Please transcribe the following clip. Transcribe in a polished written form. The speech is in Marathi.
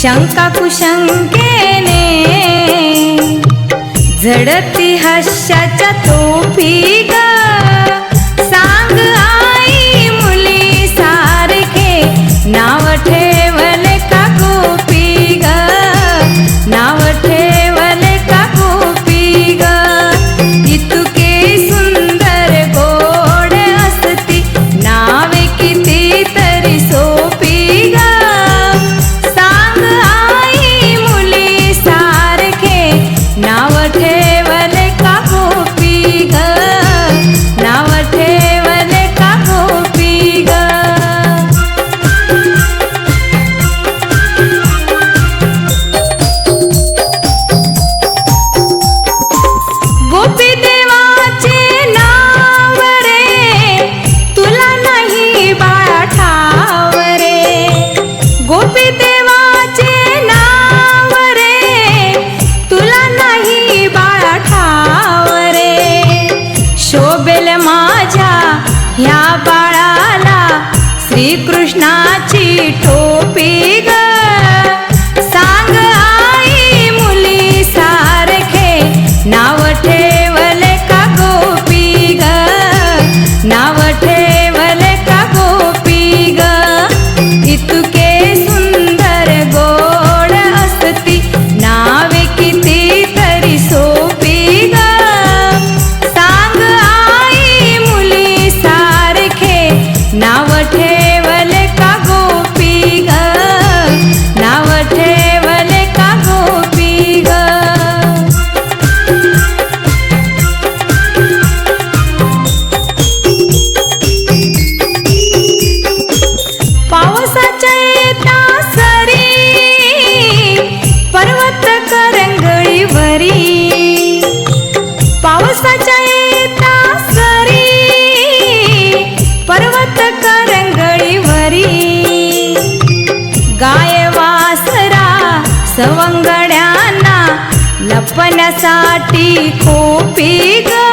शंका कुशंकेने झडती हास्याच्या तोफी ग सांग आई मुली सारखे नाव ठेवले का गोपी ग नाव ठेवले का गोपी ग इतके सुंदर गोड असती नावे किती तरी सोपी ग सांग आई मुली सारखे नाव ठेवले का गोपी ग नाव ठेवले का गोपी ग गोपी देवाचे नाव रे तुला नाही बाळा ठाव रे गोपी देवाचे नाव रे तुला नाही बाळा ठाव रे शोभेल माझ्या ह्या बाळाला श्रीकृष्णाची टोपी ग सांग आई मुली सारखे नाव ठेवले का गोपी ग नाव ठेवले का गोपी ग इतके सुंदर गोड असती नावे किती तरी सोपी ग सांग आई मुली सारखे नाव ठेवले का गोपी ग नाव ठेवले का गोपी ग पावसाच्या येता सरी पर्वत करंगळीवरी पावसाच्या येता सरी पर्वत करंगळीवरी गाय वासरा सवंगड्यांना लपण्यासाठी खोपी ग